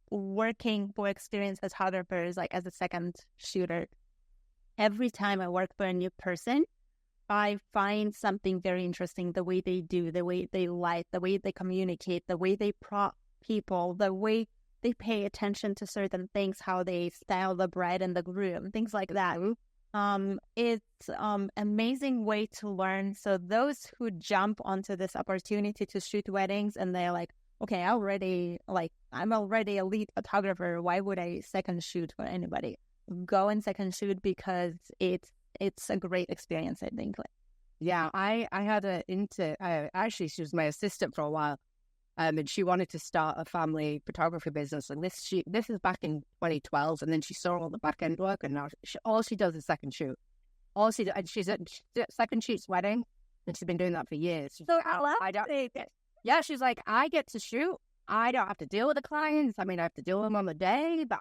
working for experienced photographers, like as a second shooter. Every time I work for a new person, I find something very interesting, the way they do, the way they light, the way they communicate, the way they prop people, the way they pay attention to certain things, how they style the bride and the groom, things like that. It's amazing way to learn. So those who jump onto this opportunity to shoot weddings and they're like, okay, I'm already a lead photographer. Why would I second shoot for anybody? Go and second shoot because it's a great experience, I think. Yeah, I had actually she was my assistant for a while, and she wanted to start a family photography business. And this is back in 2012, and then she saw all the back end work, and now all she does is second shoot. And she's at second shoot's wedding, and she's been doing that for years. So I don't. Yeah, she's like, I get to shoot. I don't have to deal with the clients. I mean, I have to deal with them on the day, but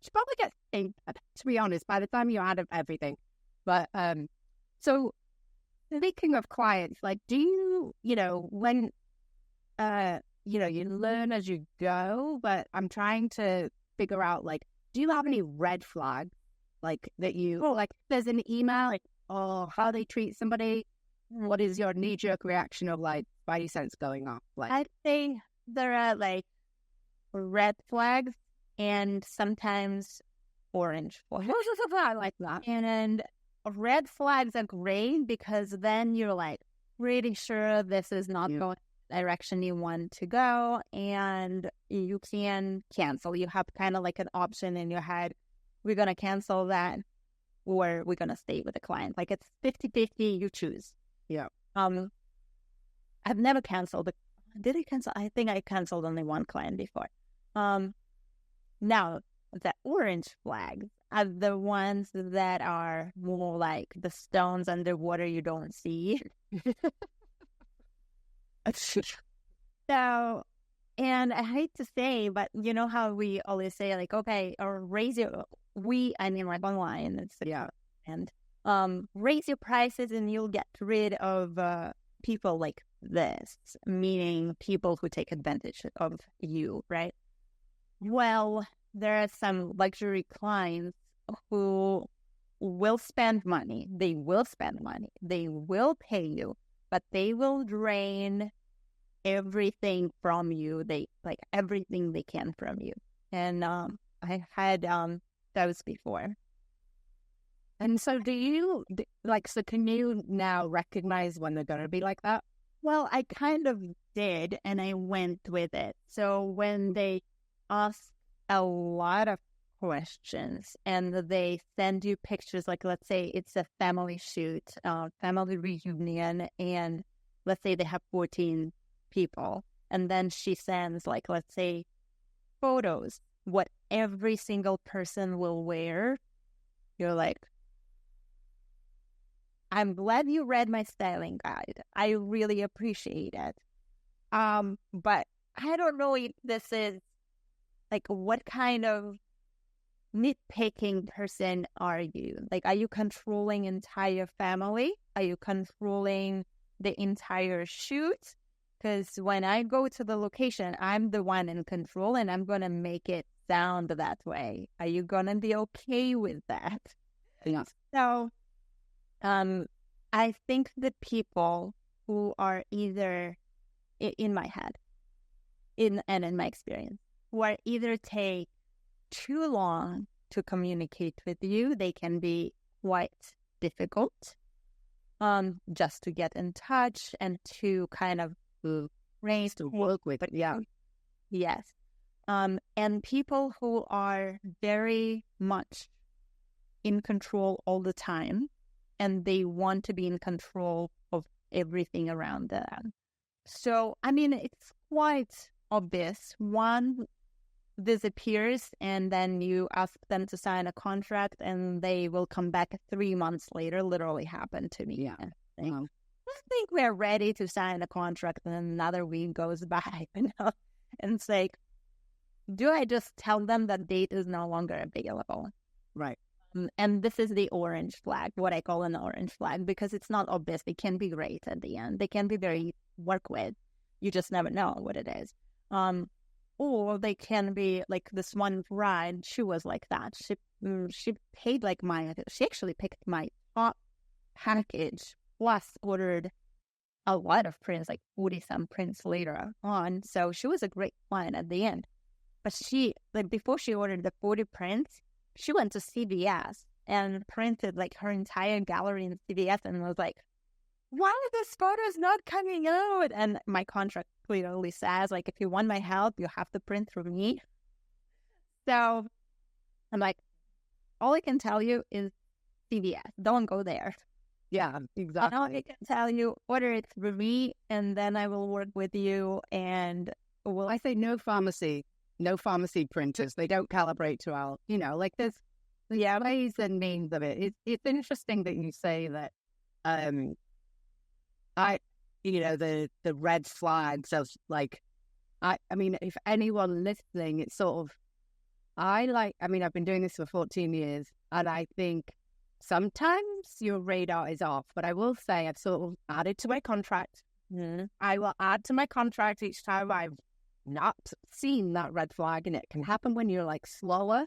she probably gets paid, to be honest, by the time you add up everything. But so speaking of clients, like, do you, when you learn as you go, but I'm trying to figure out, like, do you have any red flags, like that like there's an email, like, or how they treat somebody? What is your knee-jerk reaction of like spidey sense going off? Like, I'd say there are like red flags and sometimes orange flags. I like that. And red flags are great because then you're like pretty sure this is not going the direction you want to go, and you can cancel. You have kind of like an option in your head we're going to cancel that, or we're going to stay with the client. Like it's 50-50, you choose. Yeah. I've never canceled. Did I cancel? I think I canceled only one client before. Now, the orange flags are the ones that are more like the stones underwater you don't see. So, and I hate to say, but you know how we always say like, okay, or I mean like online, it's and raise your prices and you'll get rid of people like this, meaning people who take advantage of you, right? Well, there are some luxury clients who will spend money. They will spend money. They will pay you, but they will drain everything from you. They like everything they can from you. And I had those before. And so so can you now recognize when they're going to be like that? Well, I kind of did, and I went with it. So when they ask a lot of questions and they send you pictures, like let's say it's a family shoot, family reunion, and let's say they have 14 people, and then she sends like, let's say, photos, what every single person will wear, you're like, I'm glad you read my styling guide. I really appreciate it. But I don't know if this is like, what kind of nitpicking person are you? Like, are you controlling entire family? Are you controlling the entire shoot? Because when I go to the location, I'm the one in control and I'm going to make it sound that way. Are you going to be okay with that? Yeah. So, I think the people who are either, in my head, in my experience, who are either take too long to communicate with you, they can be quite difficult, just to get in touch and to kind of raise to work with. Yeah. Yes. And people who are very much in control all the time, and they want to be in control of everything around them. So, I mean, it's quite obvious. One disappears, and then you ask them to sign a contract, and they will come back 3 months later. Literally happened to me. Yeah. I think we're ready to sign a contract, and another week goes by, and it's like, do I just tell them that date is no longer available? Right. And this is the orange flag, what I call an orange flag, because it's not obvious. They can be great at the end. They can be very work with. You just never know what it is. Or they can be like this one bride. She was like that. She paid like she actually picked my top package, plus ordered a lot of prints, like 40-some prints later on. So she was a great client at the end. But she, like before she ordered the 40 prints, she went to CVS and printed like her entire gallery in CVS and was like, why are this photos not coming out? And my contract clearly says, like, if you want my help, you have to print through me. So I'm like, all I can tell you is CVS. Don't go there. Yeah, exactly. All I can tell you, order it through me, and then I will work with you. And I say no pharmacy printers. They don't calibrate to our, like there's ways and means of it. It's interesting that you say that, the red flags of like, I mean, if anyone listening, it's sort of, I've been doing this for 14 years, and I think sometimes your radar is off, but I will say I've sort of added to my contract. I will add to my contract each time I've not seen that red flag, and it can happen when you're like slower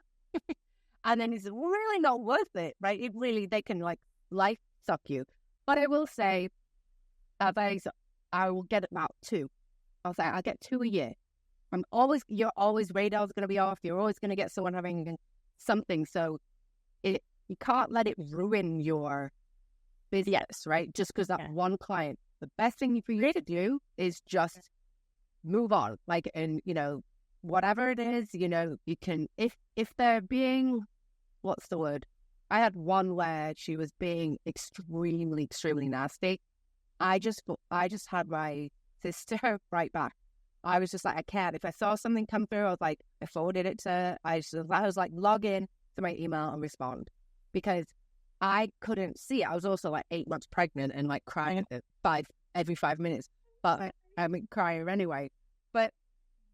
and then it's really not worth it, right? They can like life suck you. But I will say, I will get about 2. I'll say I get 2 a year. You're always radar's going to be off. You're always going to get someone having something. So you can't let it ruin your business, right? Just because that one client. The best thing for you to do is just move on, like, and whatever it is, you can, if they're being what's the word? I had one where she was being extremely, extremely nasty. I just had my sister right back. I was just like, I can't. If I saw something come through, I was like, I forwarded it to her. I was like, log in to my email and respond, because I couldn't see it. I was also like 8 months pregnant and like crying every 5 minutes, but I'm crying anyway. But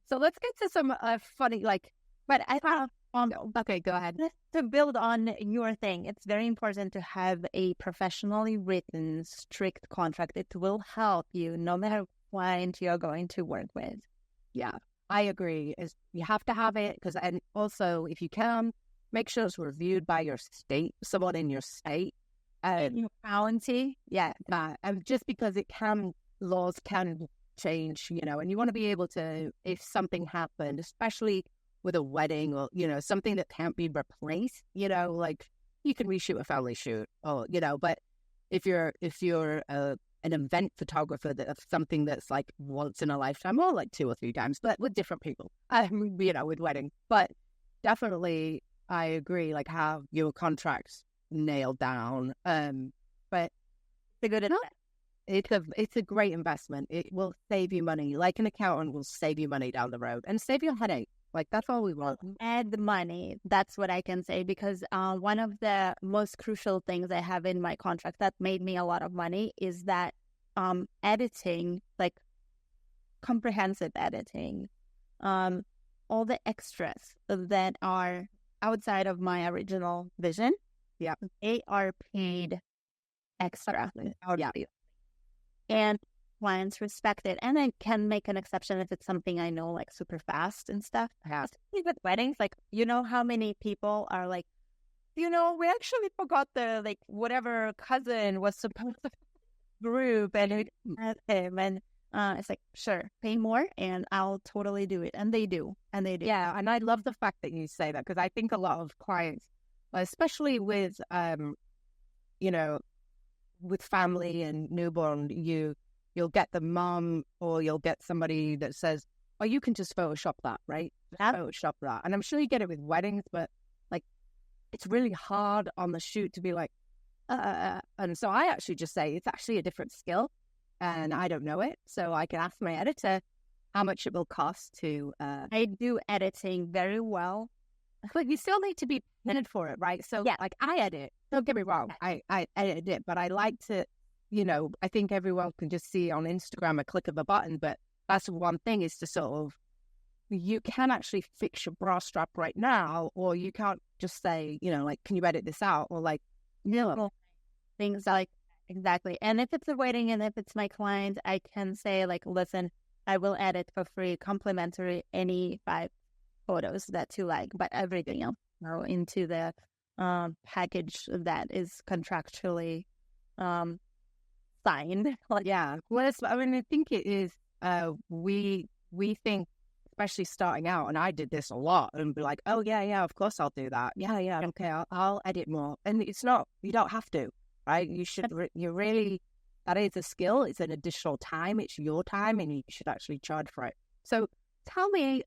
so let's get to some funny, like, but I thought, okay, go ahead. To build on your thing, it's very important to have a professionally written, strict contract. It will help you no matter what client you're going to work with. Yeah, I agree. You have to have it, because, and also if you can, make sure it's reviewed by your state, someone in your state, your county. Yeah, and just because laws can change, and you want to be able to, if something happened, especially with a wedding or, something that can't be replaced, like you can reshoot a family shoot, or, but if you're an event photographer of something that's like once in a lifetime, or like 2 or 3 times, but with different people, with weddings. But definitely, I agree, like have your contracts nailed down. But it's a good investment. It's a great investment. It will save you money. Like an accountant will save you money down the road and save you a headache. Like that's all we want. Add money. That's what I can say, because one of the most crucial things I have in my contract that made me a lot of money is that editing, like comprehensive editing, all the extras that are outside of my original vision, they are paid extra. Yeah. And clients respect it. And I can make an exception if it's something I know like super fast and stuff. Especially with weddings, like, how many people are like, we actually forgot the, like, whatever cousin was supposed to group, and it had him. And it's like, sure, pay more and I'll totally do it. And they do. Yeah, and I love the fact that you say that, because I think a lot of clients, especially with, with family and newborn, you'll get the mom, or you'll get somebody that says, oh, you can just Photoshop that, right? Photoshop that. And I'm sure you get it with weddings, but like, it's really hard on the shoot to be like, and so I actually just say it's actually a different skill and I don't know it. So I can ask my editor how much it will cost to... I do editing very well. But you still need to be paid for it, right? So like I edit, don't get me wrong, I edit it, but I like to, I think everyone can just see on Instagram a click of a button, but that's one thing, is to sort of, you can actually fix your bra strap right now, or you can't just say, like, can you edit this out? Or like, things like, exactly. And if it's a wedding and if it's my client, I can say like, listen, I will edit for free, complimentary, any 5 photos that you like, but everything else go into the package that is contractually signed. Yeah. Well, I think it is, we think, especially starting out, and I did this a lot, and be like, oh yeah, of course I'll do that. Yeah, okay, I'll edit more. And it's not, you don't have to, right? You should, that is a skill. It's an additional time. It's your time, and you should actually charge for it. So tell me,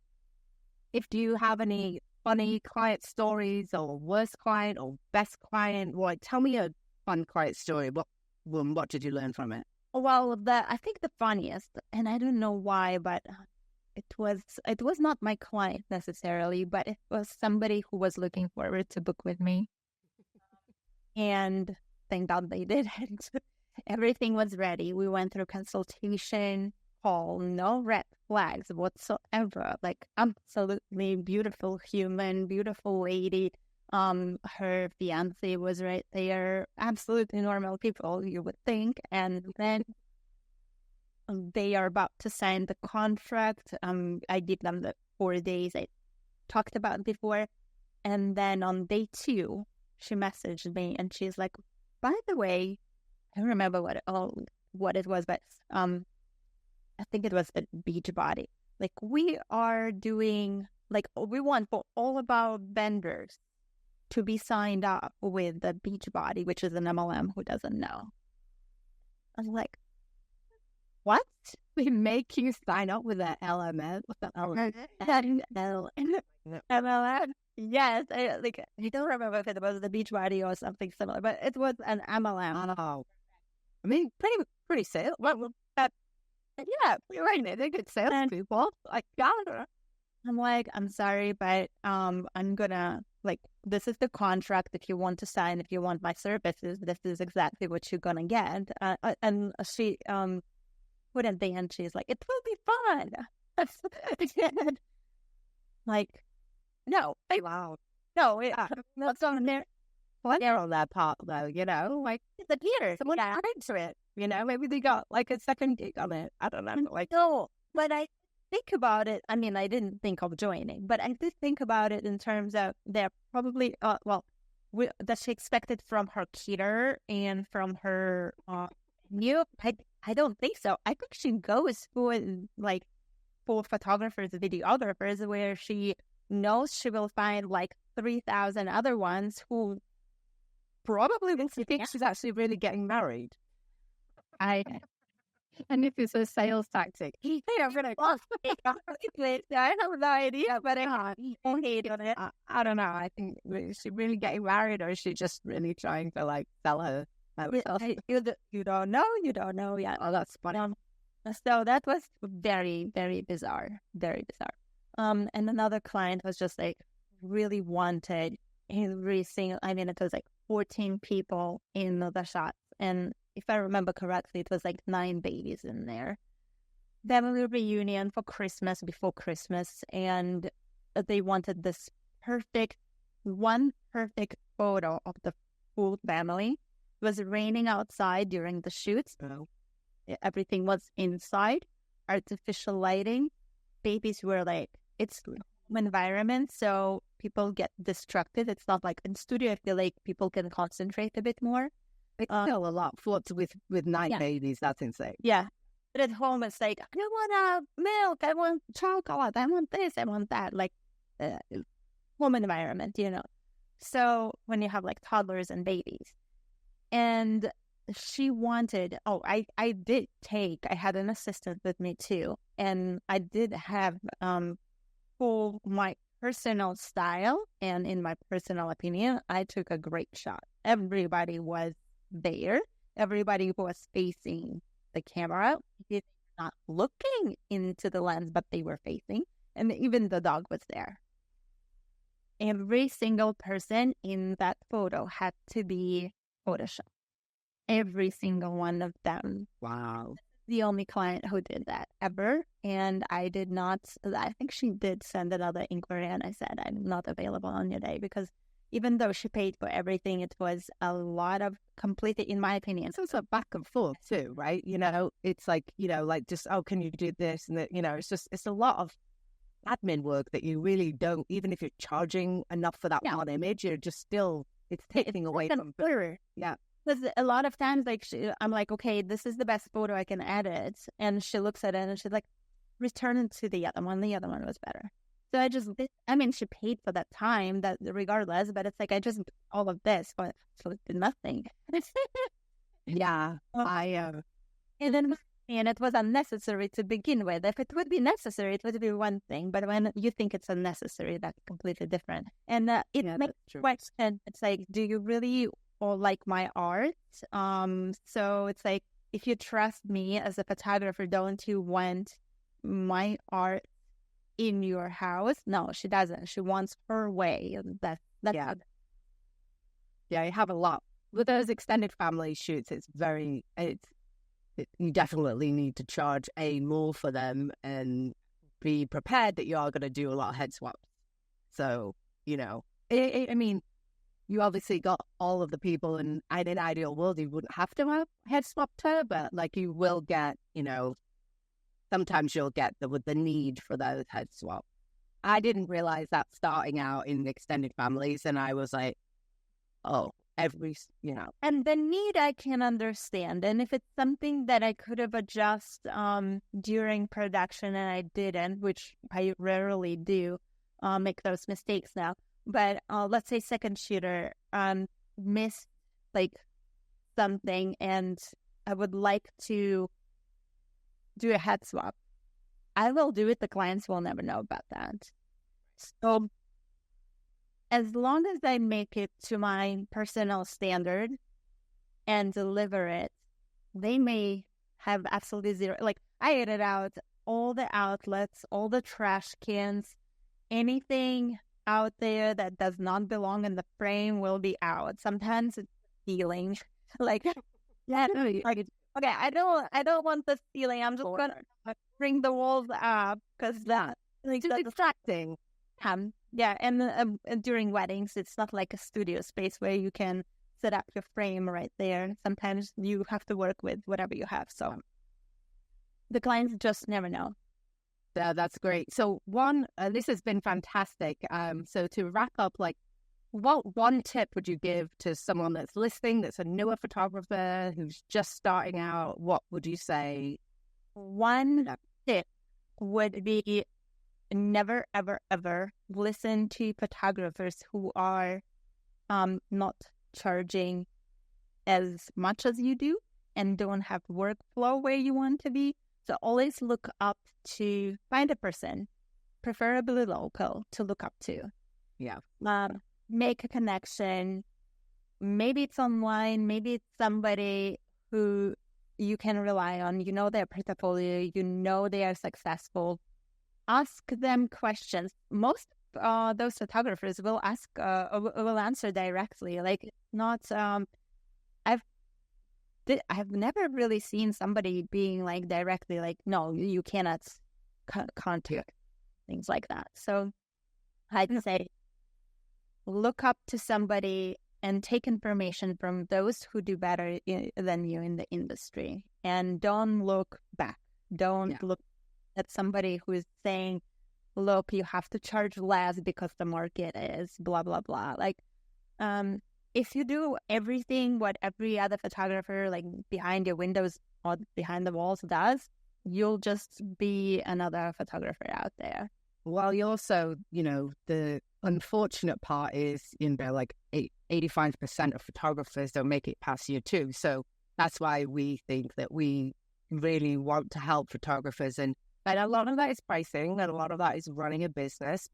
do you have any funny client stories, or worst client, or best client? Well, tell me a fun client story. What did you learn from it? Well, I think the funniest, and I don't know why, but it was not my client necessarily, but it was somebody who was looking forward to book with me. And thank God they did it. Everything was ready. We went through consultation, call, no red flags whatsoever. Like, absolutely beautiful human, beautiful lady. Her fiance was right there. Absolutely normal people, you would think. And then they are about to sign the contract. I did them the 4 days I talked about before. And then on day 2, she messaged me and she's like, by the way, I don't remember what it was, but I think it was a beach body. Like, we are doing, like, we want for all of our vendors to be signed up with the beach body, which is an MLM, who doesn't know. I was like, what? they make you sign up with an LMS. What's that? MLM. Yes, I don't remember if it was the Beachbody or something similar, but it was an MLM. Oh, I mean, pretty sales. Well, yeah, you're right. They're good salespeople. Like, yeah. I'm like, I'm sorry, but I'm gonna this is the contract. If you want to sign, if you want my services, this is exactly what you're gonna get. And she put at the end, she's like, it will be fun. Like, no, Wow. no, that's on there. They're on that part though, you know, like It's a theater. someone got into it, you know, maybe they got like a second gig on it. I don't know. Like, No, but I think about it. I mean, I didn't think of joining, but I did think about it in terms of they're probably, that she expected from her caterer and from her new. I don't think so. I think she goes for for photographers, videographers, where she knows she will find 3,000 other ones who probably think she's actually really getting married. And if it's a sales tactic, hey, I'm gonna I have no idea, but I hate on it. I don't know. I think, is she really getting married, or is she just really trying to sell her? You don't know yet. Oh, that's funny. So that was very, very bizarre. Very bizarre. And another client was just really wanted every single, I mean, it was 14 people in the shots. And if I remember correctly, it was 9 babies in there. Family reunion for Christmas, before Christmas. And they wanted this perfect photo of the full family. It was raining outside during the shoots. Oh. Everything was inside, artificial lighting. Babies were it's home environment, so people get distracted. It's not like in studio. I feel like people can concentrate a bit more. It's still a lot. Floods with 9 babies. That's insane. Yeah. But at home, it's I want milk. I want chocolate. I want this. I want that. Home environment, you know. So when you have toddlers and babies. And she wanted, I had an assistant with me too. And I did have for my personal style and in my personal opinion, I took a great shot. Everybody was there. Everybody was facing the camera. They were not looking into the lens, but they were facing. And even the dog was there. Every single person in that photo had to be Photoshopped. Every single one of them. Wow. The only client who did that ever. And I did not, I think she did send another inquiry and I said, I'm not available on your day, because even though she paid for everything, it was a lot of completely, in my opinion. So it's a back and forth too, right? You know, it's just, oh, can you do this? And it's a lot of admin work that you really don't, even if you're charging enough for that one image, you're just still, it's taking away from. Yeah. Because a lot of times, I'm like, okay, this is the best photo I can edit. And she looks at it and she's like, return it to the other one. The other one was better. So she paid for that time, that regardless, but it's I just did all of this, but so it did nothing. Yeah. And it was unnecessary to begin with. If it would be necessary, it would be one thing. But when you think it's unnecessary, that's completely different. And it makes a question. It's do you really or like my art? So it's if you trust me as a photographer, don't you want my art in your house? No, she doesn't. She wants her way. That's yeah, you have a lot. With those extended family shoots, you definitely need to charge more for them and be prepared that you are going to do a lot of head swaps. So, I mean, you obviously got all of the people, and in an ideal world, you wouldn't have to have head swapped her, but you will get, sometimes you'll get the need for those head swaps. I didn't realize that starting out in extended families, and I was like, oh, And the need I can understand. And if it's something that I could have adjusted during production and I didn't, which I rarely do, make those mistakes now. But let's say second shooter missed something, and I would like to do a head swap. I will do it. The clients will never know about that. So as long as I make it to my personal standard and deliver it, they may have absolutely zero. Like, I edit out all the outlets, all the trash cans, anything out there that does not belong in the frame will be out. Sometimes it's ceiling. Like, yeah, like, okay, I don't want the ceiling. I'm just gonna bring the walls up because that like it's distracting. Yeah, and during weddings, it's not like a studio space where you can set up your frame right there. Sometimes you have to work with whatever you have. So the clients just never know. Yeah, that's great. So this has been fantastic. So to wrap up, like, what one tip would you give to someone that's listening, that's a newer photographer who's just starting out? What would you say? One tip would be never, ever, ever listen to photographers who are not charging as much as you do and don't have workflow where you want to be. So always look up to, find a person, preferably local, to look up to. Yeah. Make a connection. Maybe it's online. Maybe it's somebody who you can rely on. You know their portfolio. You know they are successful. Ask them questions. Most those photographers will answer directly. Like, not I've never really seen somebody being like directly like, no, you cannot contact, things like that. So I'd say look up to somebody and take information from those who do better than you in the industry, and don't look back. Don't look at somebody who is saying, look, you have to charge less because the market is blah, blah, blah. Like, if you do everything what every other photographer, like behind your windows or behind the walls, does, you'll just be another photographer out there. Well, you also, the unfortunate part is, like 85% of photographers don't make it past year 2. So that's why we think that we really want to help photographers. And a lot of that is pricing, and a lot of that is running a business,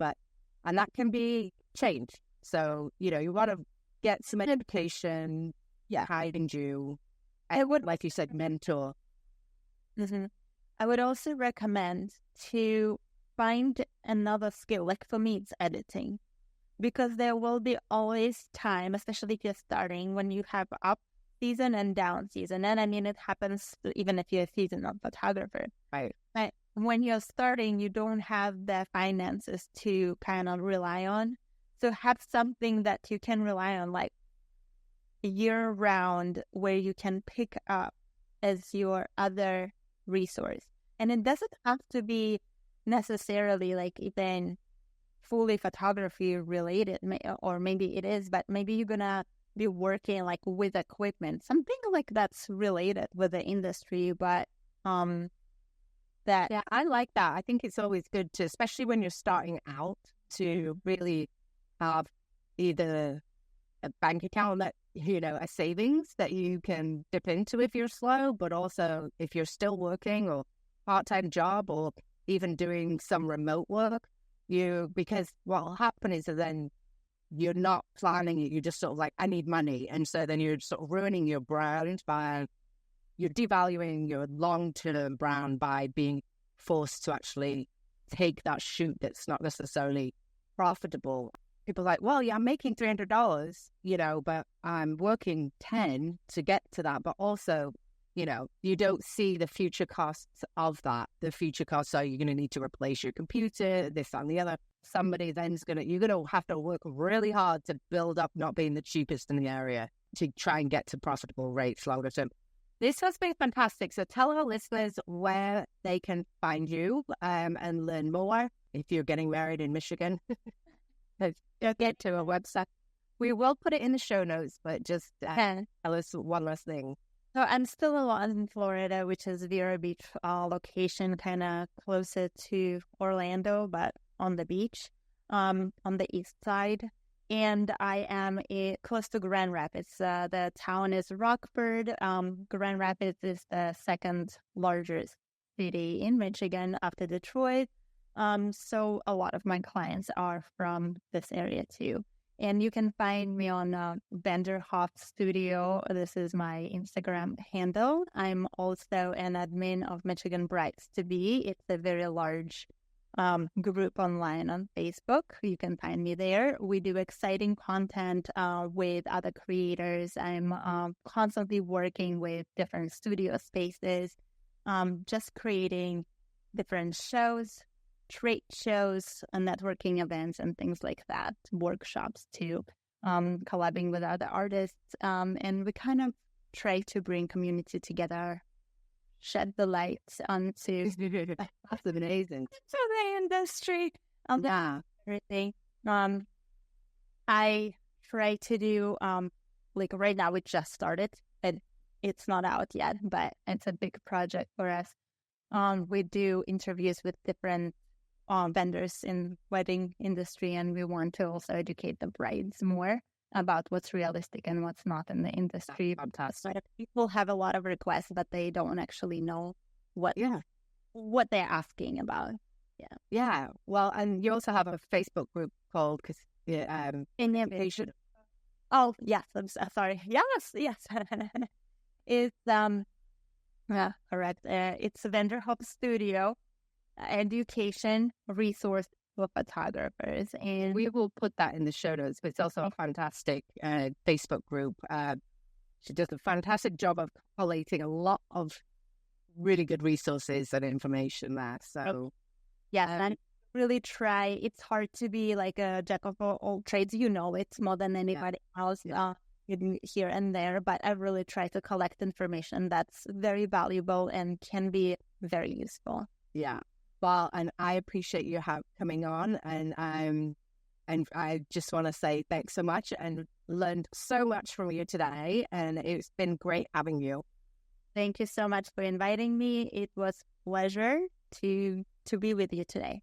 and that can be changed. So, you want to get some education, guiding you. I would, like you said, mentor. Mm-hmm. I would also recommend to find another skill. Like, for me, it's editing, because there will be always time, especially if you're starting, when you have up season and down season. And I mean, it happens even if you're a seasonal photographer. Right. But when you're starting, you don't have the finances to kind of rely on. So have something that you can rely on, like year round, where you can pick up as your other resource. And it doesn't have to be necessarily like even fully photography related, or maybe it is, but maybe you're gonna be working like with equipment, something like that's related with the industry. But I like that. I think it's always good to, especially when you're starting out, to really have either a bank account that, a savings that you can dip into if you're slow, but also if you're still working or part-time job, or even doing some remote work, because what will happen is that then you're not planning it. You're just sort of like, I need money. And so then you're sort of ruining your brand you're devaluing your long-term brand by being forced to actually take that shoot that's not necessarily profitable. People are like, well, yeah, I'm making $300, but I'm working 10 to get to that. But also, you don't see the future costs of that. The future costs are, you're going to need to replace your computer, this and the other. Somebody then's you're going to have to work really hard to build up not being the cheapest in the area to try and get to profitable rates longer term. This has been fantastic. So tell our listeners where they can find you and learn more. If you're getting married in Michigan, get to our website. We will put it in the show notes, but just tell us one last thing. So I'm still a lot in Florida, which is Vero Beach location, kind of closer to Orlando, but on the beach, on the east side. And I am close to Grand Rapids. The town is Rockford. Grand Rapids is the second largest city in Michigan after Detroit. So a lot of my clients are from this area too. And you can find me on Vanderhoff Studio. This is my Instagram handle. I'm also an admin of Michigan Brides to Be. It's a very large group online on Facebook. You can find me there. We do exciting content with other creators. I'm constantly working with different studio spaces, just creating different shows, trade shows, networking events, and things like that, workshops too, collabing with other artists. And we kind of try to bring community together, shed the light onto That's amazing. to the industry. Everything. I try to do, like right now we just started, and it's not out yet, but it's a big project for us. We do interviews with different vendors in wedding industry, and we want to also educate the brides more about what's realistic and what's not in the industry. Fantastic. People have a lot of requests, but they don't actually know what they're asking about. Yeah. Well, and you also have a Facebook group called Innovation. Oh yes, I'm sorry. Yes. It's correct. It's Vanderhoff Studio Education Resource for Photographers, and we will put that in the show notes. But it's also a fantastic Facebook group. She does a fantastic job of collating a lot of really good resources and information there. So and really try. It's hard to be like a jack of all trades. It's more than anybody else. Here and there, but I really try to collect information that's very valuable and can be very useful. Yeah. Well, and I appreciate you coming on, and I just want to say thanks so much, and learned so much from you today, and it's been great having you. Thank you so much for inviting me. It was a pleasure to be with you today.